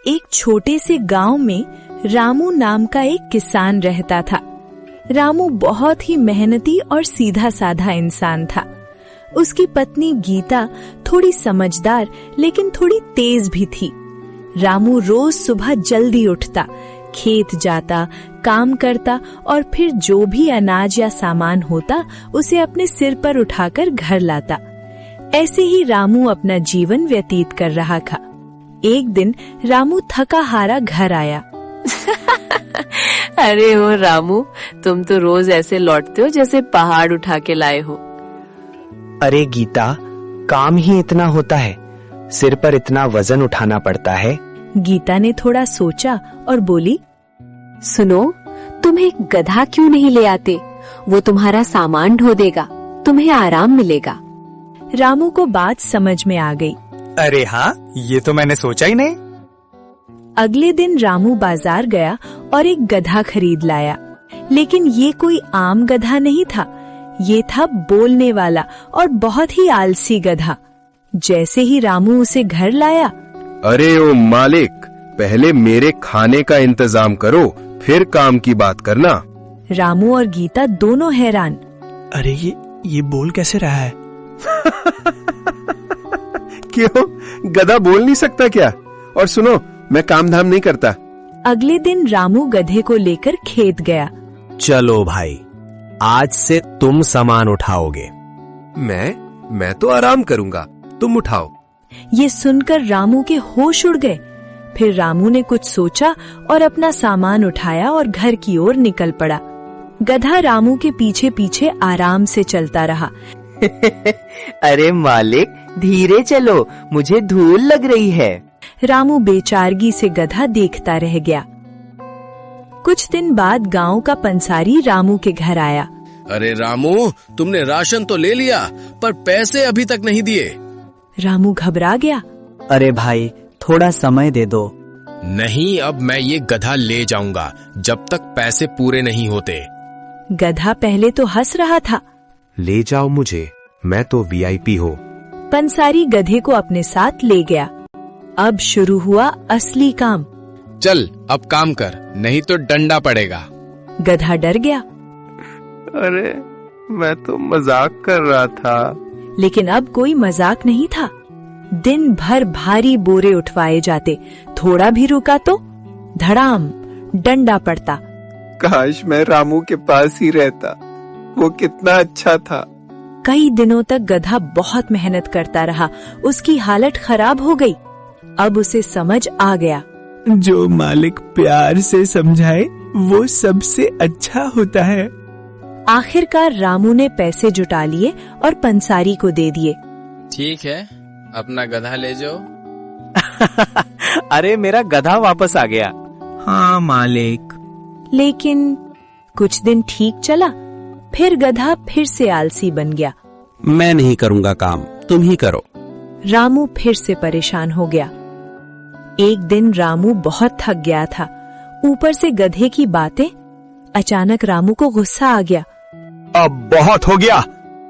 एक छोटे से गांव में रामू नाम का एक किसान रहता था। रामू बहुत ही मेहनती और सीधा साधा इंसान था। उसकी पत्नी गीता थोड़ी समझदार लेकिन थोड़ी तेज भी थी। रामू रोज सुबह जल्दी उठता, खेत जाता, काम करता और फिर जो भी अनाज या सामान होता उसे अपने सिर पर उठाकर घर लाता। ऐसे ही रामू अपना जीवन व्यतीत कर रहा था। एक दिन रामू थका हारा घर आया। अरे ओ रामू, तुम तो रोज ऐसे लौटते हो जैसे पहाड़ उठा के लाए हो। अरे गीता, काम ही इतना होता है, सिर पर इतना वजन उठाना पड़ता है। गीता ने थोड़ा सोचा और बोली, सुनो, तुम एक गधा क्यों नहीं ले आते? वो तुम्हारा सामान ढो देगा, तुम्हें आराम मिलेगा। रामू को बात समझ में आ गई। अरे हाँ, ये तो मैंने सोचा ही नहीं। अगले दिन रामू बाजार गया और एक गधा खरीद लाया। लेकिन ये कोई आम गधा नहीं था, ये था बोलने वाला और बहुत ही आलसी गधा। जैसे ही रामू उसे घर लाया, अरे ओ मालिक, पहले मेरे खाने का इंतजाम करो, फिर काम की बात करना। रामू और गीता दोनों हैरान। अरे ये बोल कैसे रहा है? क्यों, गधा बोल नहीं सकता क्या? और सुनो, मैं काम धाम नहीं करता। अगले दिन रामू गधे को लेकर खेत गया। चलो भाई, आज से तुम सामान उठाओगे। मैं तो आराम करूंगा, तुम उठाओ। ये सुनकर रामू के होश उड़ गए। फिर रामू ने कुछ सोचा और अपना सामान उठाया और घर की ओर निकल पड़ा। गधा रामू के पीछे पीछे आराम से चलता रहा। अरे मालिक, धीरे चलो, मुझे धूल लग रही है। रामू बेचारगी से गधा देखता रह गया। कुछ दिन बाद गांव का पंसारी रामू के घर आया। अरे रामू, तुमने राशन तो ले लिया, पर पैसे अभी तक नहीं दिए। रामू घबरा गया। अरे भाई, थोड़ा समय दे दो। नहीं, अब मैं ये गधा ले जाऊंगा जब तक पैसे पूरे नहीं होते। गधा पहले तो हंस रहा था। ले जाओ मुझे, मैं तो वीआईपी हूँ। पंसारी गधे को अपने साथ ले गया। अब शुरू हुआ असली काम। चल अब काम कर, नहीं तो डंडा पड़ेगा। गधा डर गया। अरे मैं तो मजाक कर रहा था। लेकिन अब कोई मजाक नहीं था। दिन भर भारी बोरे उठवाए जाते, थोड़ा भी रुका तो धड़ाम डंडा पड़ता। काश मैं रामू के पास ही रहता, वो कितना अच्छा था। कई दिनों तक गधा बहुत मेहनत करता रहा। उसकी हालत खराब हो गई। अब उसे समझ आ गया, जो मालिक प्यार से समझाए वो सबसे अच्छा होता है। आखिरकार रामू ने पैसे जुटा लिए और पंसारी को दे दिए। ठीक है, अपना गधा ले जाओ। अरे मेरा गधा वापस आ गया। हाँ मालिक। लेकिन कुछ दिन ठीक चला, फिर गधा फिर से आलसी बन गया। मैं नहीं करूँगा काम, तुम ही करो। रामू फिर से परेशान हो गया। एक दिन रामू बहुत थक गया था, ऊपर से गधे की बातें। अचानक रामू को गुस्सा आ गया। अब बहुत हो गया,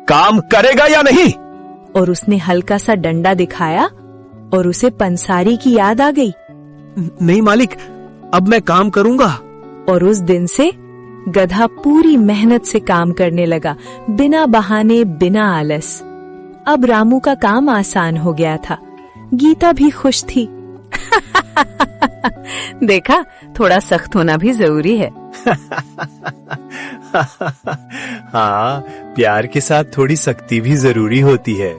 काम करेगा या नहीं? और उसने हल्का सा डंडा दिखाया और उसे पंसारी की याद आ गई। नहीं मालिक, अब मैं काम करूँगा। और उस दिन से गधा पूरी मेहनत से काम करने लगा, बिना बहाने, बिना आलस। अब रामू का काम आसान हो गया था। गीता भी खुश थी। देखा, थोड़ा सख्त होना भी जरूरी है। हाँ, प्यार के साथ थोड़ी सख्ती भी जरूरी होती है।